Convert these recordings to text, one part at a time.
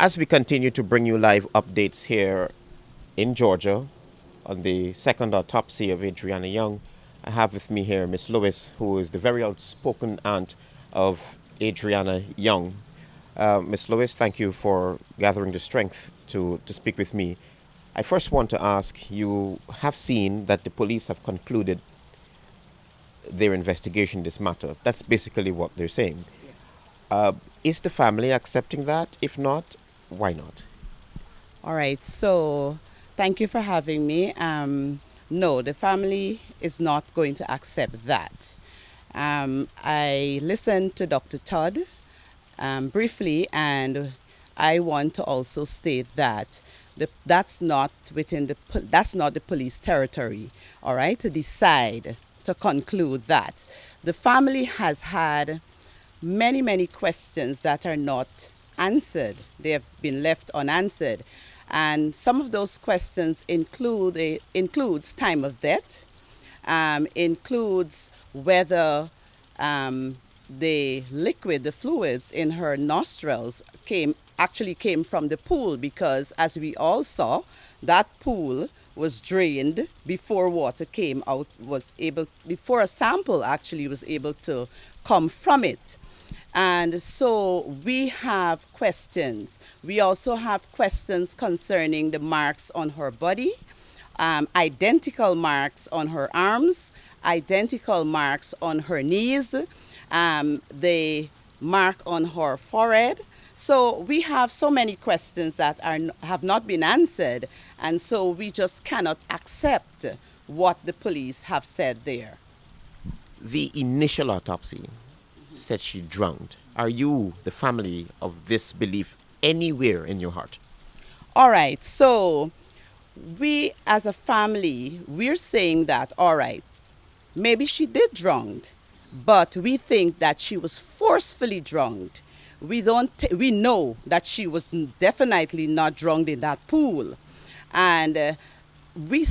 As we continue to bring you live updates here in Georgia on the second autopsy of Adriana Younge, I have with me here Miss Lewis, who is the very outspoken aunt of Adriana Younge. Miss Lewis, thank you for gathering the strength to speak with me. I first want to ask, you have seen that the police have concluded their investigation in this matter. That's basically what they're saying. Uh, is the family accepting that? If not, why not? All right, so thank you for having me. No, the family is not going to accept that. I listened to Dr. Todd briefly, and I want to also state that that's not the police territory. All right, to decide to conclude that the family has had many questions that are not answered. They have been left unanswered. And some of those questions includes time of death, includes whether the liquid, the fluids in her nostrils actually came from the pool, because as we all saw, that pool was drained before water came out, before a sample actually was able to come from it. And so we have questions. We also have questions concerning the marks on her body, identical marks on her arms, identical marks on her knees, the mark on her forehead. So we have so many questions that have not been answered, and so we just cannot accept what the police have said there. The initial autopsy said she drowned. Are you, the family, of this belief anywhere in your heart? All right, so we as a family, we're saying that, all right, maybe she did drown, but we think that she was forcefully drowned. We know that she was definitely not drowned in that pool. And we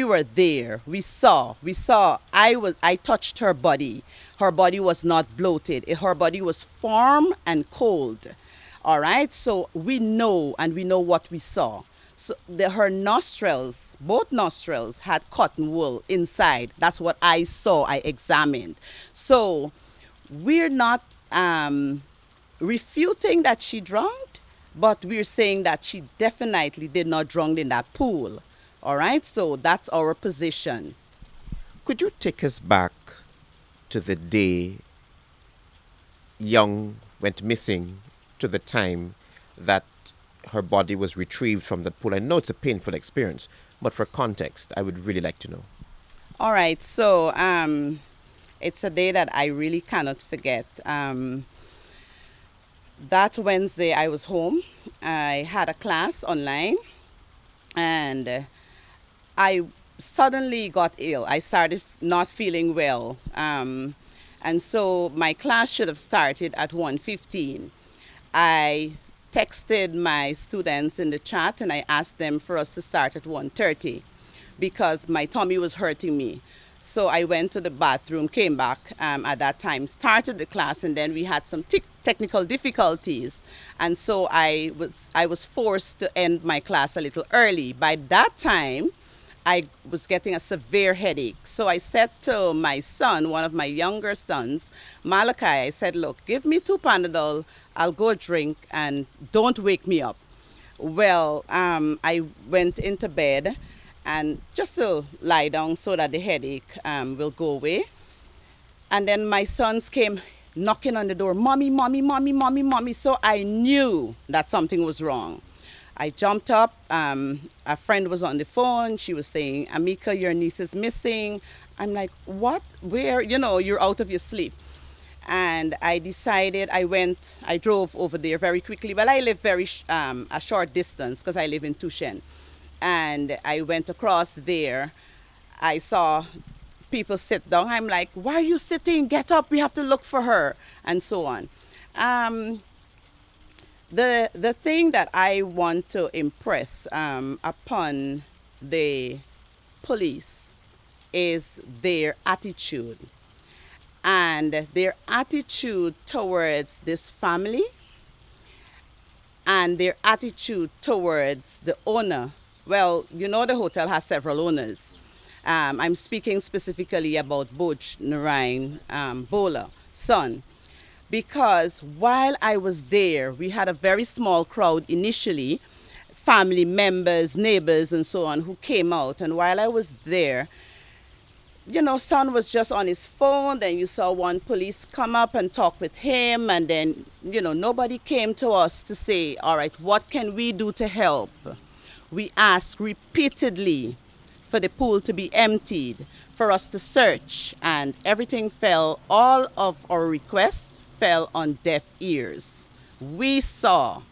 were there, I touched her body. Her body was not bloated. Her body was warm and cold. All right, so we know, and we know what we saw. So her nostrils, both nostrils, had cotton wool inside. That's what I saw, I examined. So we're not refuting that she drowned, but we're saying that she definitely did not drown in that pool. All right, so that's our position. Could you take us back to the day Young went missing, to the time that her body was retrieved from the pool? I know it's a painful experience, but for context, I would really like to know. All right, so it's a day that I really cannot forget. That Wednesday, I was home. I had a class online, and I suddenly got ill. I started not feeling well. And so my class should have started at 1:15. I texted my students in the chat, and I asked them for us to start at 1:30 because my tummy was hurting me. So I went to the bathroom, came back at that time, started the class, and then we had some technical difficulties. And so I was forced to end my class a little early. By that time, I was getting a severe headache. So I said to my son, one of my younger sons, Malachi, I said, look, give me 2 Panadol, I'll go drink, and don't wake me up. Well, I went into bed, and just to lie down so that the headache will go away. And then my sons came knocking on the door, mommy, mommy, mommy, mommy, mommy. So I knew that something was wrong. I jumped up. A friend was on the phone. She was saying, Amika, your niece is missing. I'm like, what? Where? You're out of your sleep. And I decided, I drove over there very quickly. Well, I live a short distance because I live in Tushen. And I went across there. I saw people sit down. I'm like, why are you sitting? Get up, we have to look for her, and so on. The thing that I want to impress upon the police is their attitude. And their attitude towards this family, and and their attitude towards the owner. Well, you know the hotel has several owners. I'm speaking specifically about Boj Narain Bola, son, because while I was there, we had a very small crowd initially, family members, neighbors, and so on, who came out. And while I was there, you know, son was just on his phone. Then you saw one police come up and talk with him. And then, you know, nobody came to us to say, all right, what can we do to help? We asked repeatedly for the pool to be emptied, for us to search, and everything fell, all of our requests fell on deaf ears. We saw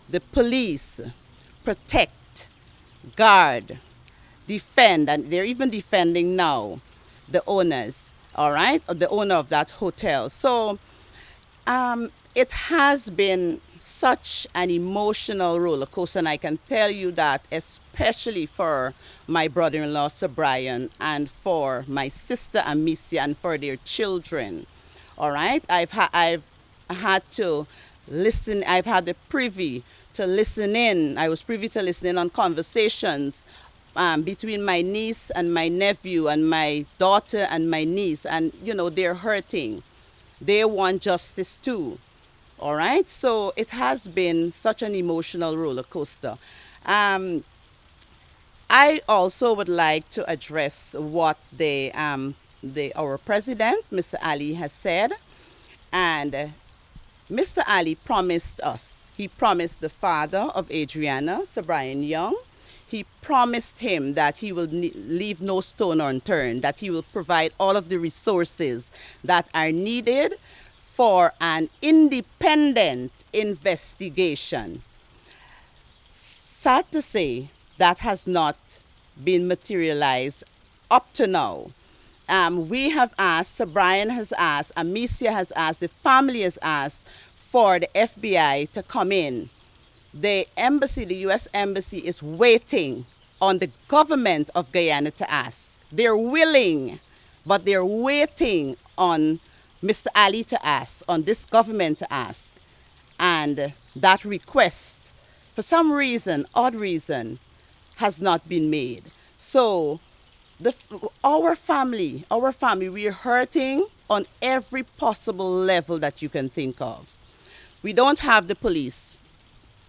the police protect, guard, defend, and they're even defending now the owners, all right, or the owner of that hotel. So it has been such an emotional roller coaster, and I can tell you that especially for my brother-in-law, Sir Brian, and for my sister, Amicia, and for their children, all right? I've had to listen, I've had the privy to listen in. I was privy to listen in on conversations between my niece and my nephew and my daughter and my niece. And, you know, they're hurting. They want justice too. All right? So it has been such an emotional roller coaster. I also would like to address what our president, Mr. Ali, has said. And Mr. Ali promised us, he promised the father of Adriana, Sir Brian Younge, he promised him that he will leave no stone unturned, that he will provide all of the resources that are needed for an independent investigation. Sad to say, that has not been materialized up to now. We have asked, Sir Brian has asked, Amicia has asked, the family has asked for the FBI to come in. The embassy, the U.S. embassy, is waiting on the government of Guyana to ask. They're willing, but they're waiting on Mr. Ali to ask, on this government to ask. And that request, for some reason, odd reason, has not been made. So our family, we are hurting on every possible level that you can think of. We don't have the police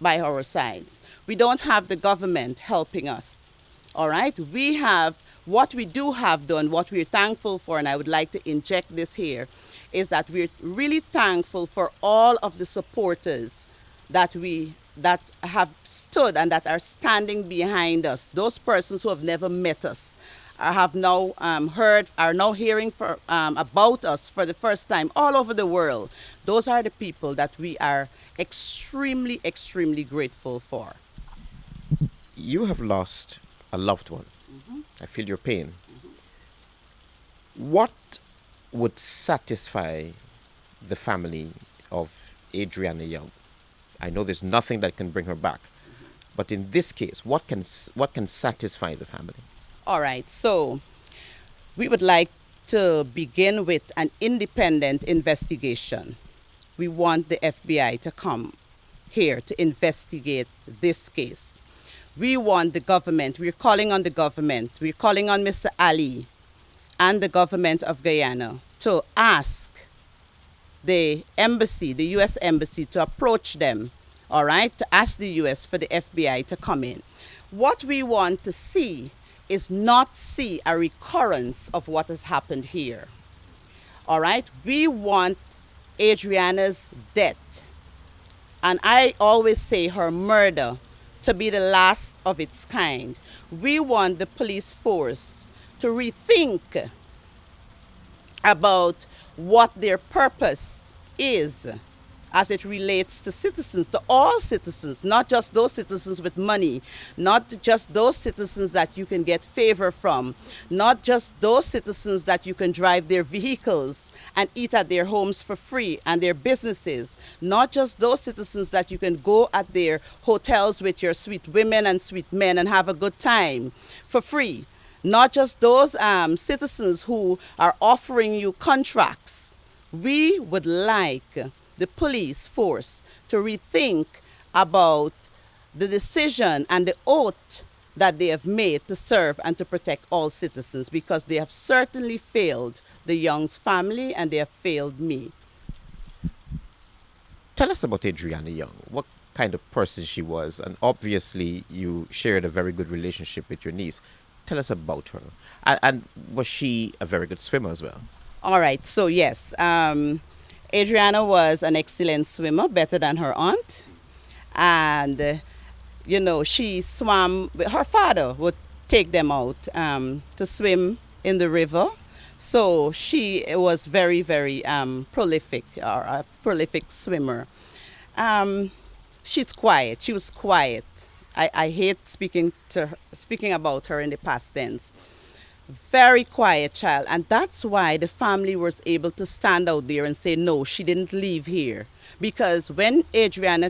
by our sides. We don't have the government helping us. All right? We have, what we do have done, what we're thankful for, and I would like to inject this here, is that we're really thankful for all of the supporters that have stood and that are standing behind us. Those persons who have never met us have now are now hearing about us for the first time all over the world. Those are the people that we are extremely, extremely grateful for. You have lost a loved one. I feel your pain. What would satisfy the family of Adriana Younge? I know there's nothing that can bring her back, but in this case, what can satisfy the family? All right, so we would like to begin with an independent investigation. We want the FBI to come here to investigate this case. We want the government, we're calling on the government, we're calling on Mr. Ali and the government of Guyana to ask the embassy, the U.S. embassy, to approach them, all right, to ask the U.S. for the FBI to come in. What we want to see is not see a recurrence of what has happened here. All right? We want Adriana's death, and I always say her murder, to be the last of its kind. We want the police force to rethink about what their purpose is as it relates to citizens, to all citizens, not just those citizens with money, not just those citizens that you can get favor from, not just those citizens that you can drive their vehicles and eat at their homes for free and their businesses, not just those citizens that you can go at their hotels with your sweet women and sweet men and have a good time for free, not just those citizens who are offering you contracts. We would like the police force to rethink about the decision and the oath that they have made to serve and to protect all citizens, because they have certainly failed the Young's family and they have failed me. Tell us about Adriana Young. What kind of person she was, and obviously you shared a very good relationship with your niece. Tell us about her, and was she a very good swimmer as well? All right, so yes, Adriana was an excellent swimmer, better than her aunt. And, she swam, her father would take them out to swim in the river. So she was very, very prolific, or a prolific swimmer. Um, she's quiet. She was quiet. I hate speaking about her in the past tense. Very quiet child, and that's why the family was able to stand out there and say no, she didn't leave here. Because when Adriana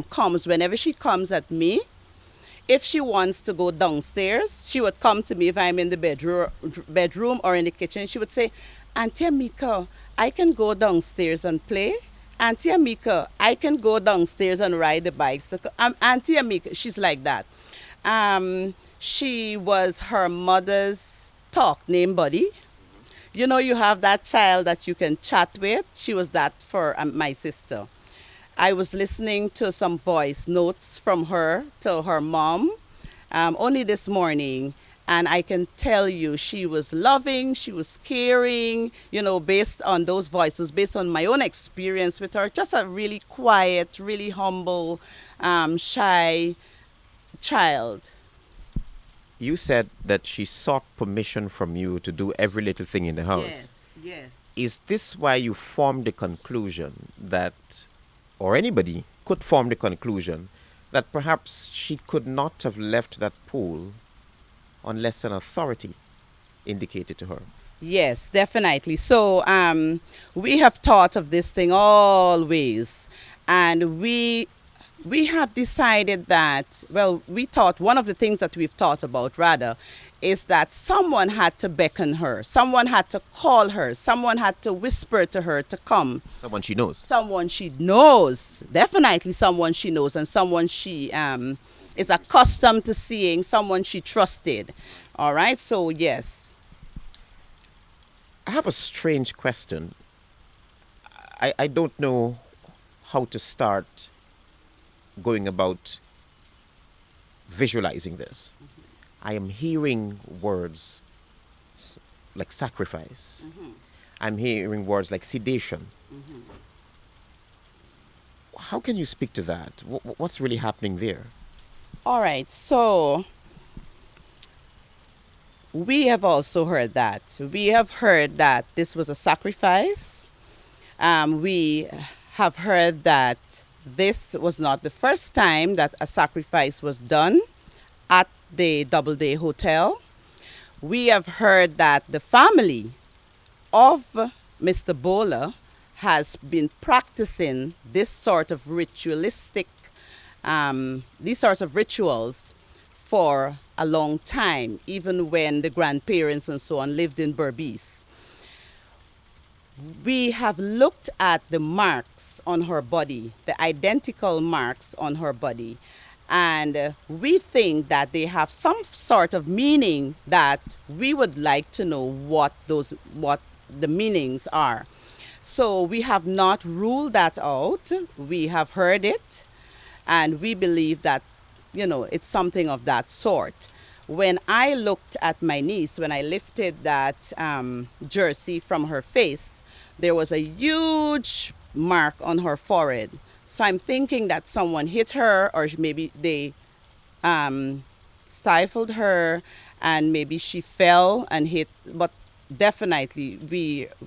comes, whenever she comes at me, if she wants to go downstairs, she would come to me if I'm in the bedroom or in the kitchen. She would say, Auntie Amika, I can go downstairs and play. Auntie Amika, I can go downstairs and ride the bicycle. Auntie Amika, she's like that. She was her mother's talk name buddy. You have that child that you can chat with. She was that for my sister. I was listening to some voice notes from her to her mom only this morning, and I can tell you she was loving, she was caring, based on those voices, based on my own experience with her. Just a really quiet, really humble, shy child. You said that she sought permission from you to do every little thing in the house. Yes. Is this why you formed the conclusion that, or anybody could form the conclusion, that perhaps she could not have left that pool unless an authority indicated to her? Yes, definitely. So we have thought of this thing always, and we have decided that, well, we thought one of the things that we've thought about rather is that someone had to beckon her, someone had to call her, someone had to whisper to her to come. Someone she knows. Someone she knows, definitely someone she knows, and someone she is accustomed to seeing, someone she trusted. All right, so yes. I have a strange question. I don't know how to start going about visualizing this. I am hearing words like sacrifice. I'm hearing words like sedation. How can you speak to that? What's really happening there? All right, so we have also heard that. We have heard that this was a sacrifice. We have heard that this was not the first time that a sacrifice was done at the Doubleday Hotel. We have heard that the family of Mr. Bowler has been practicing this sort of ritualistic, these sorts of rituals for a long time, even when the grandparents and so on lived in Berbice. We have looked at the marks on her body, the identical marks on her body, and we think that they have some sort of meaning that we would like to know what the meanings are. So we have not ruled that out. We have heard it, and we believe that, it's something of that sort. When I looked at my niece, when I lifted that jersey from her face, there was a huge mark on her forehead. So I'm thinking that someone hit her, or maybe they stifled her, and maybe she fell and hit. But definitely,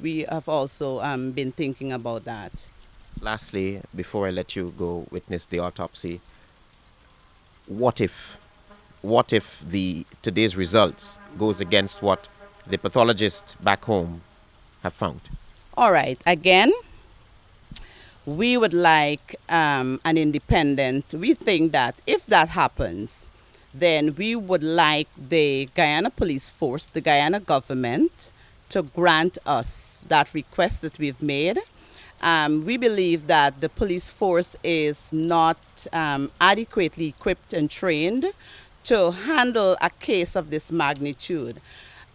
we have also been thinking about that. Lastly, before I let you go witness the autopsy, what if the today's results goes against what the pathologists back home have found? All right. Again, we would like an independent. We think that if that happens, then we would like the Guyana Police Force, the Guyana government, to grant us that request that we've made. We believe that the police force is not adequately equipped and trained to handle a case of this magnitude.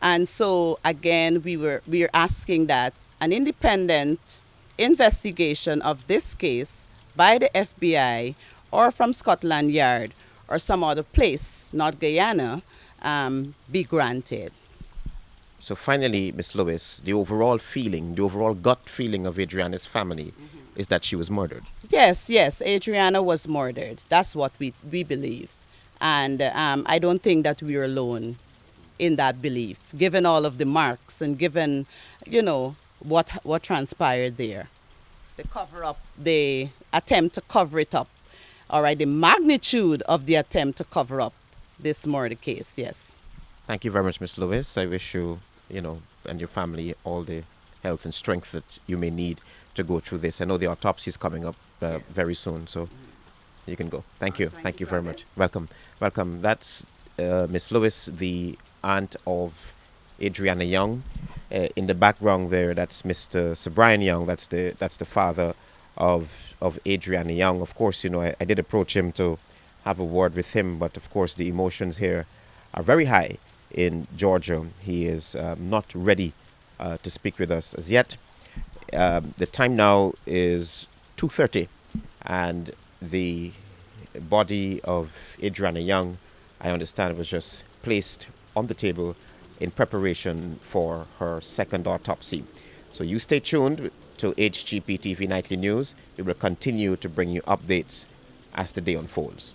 And so again, we're asking that an independent investigation of this case by the FBI or from Scotland Yard or some other place, not Guyana, be granted. So finally, Miss Lewis, the overall feeling, the overall gut feeling of Adriana's family is that she was murdered. Yes, yes, Adriana was murdered. That's what we believe. And I don't think that we're alone in that belief, given all of the marks and given, what transpired there. The cover up, the attempt to cover it up. All right, the magnitude of the attempt to cover up this murder case, yes. Thank you very much, Miss Lewis. I wish you, and your family all the health and strength that you may need to go through this. I know the autopsy is coming up very soon, so you can go. Thank you. Thank you very much. Welcome. Welcome. That's Miss Lewis, the aunt of Adriana Younge. In the background there, that's Mr. Sir Brian Younge. That's the father of Adriana Younge. Of course, I did approach him to have a word with him, but of course the emotions here are very high in Georgia. He is not ready to speak with us as yet. The time now is 2:30, and the body of Adriana Younge, I understand, was just placed on the table in preparation for her second autopsy. So you stay tuned to HGP TV Nightly News. We will continue to bring you updates as the day unfolds.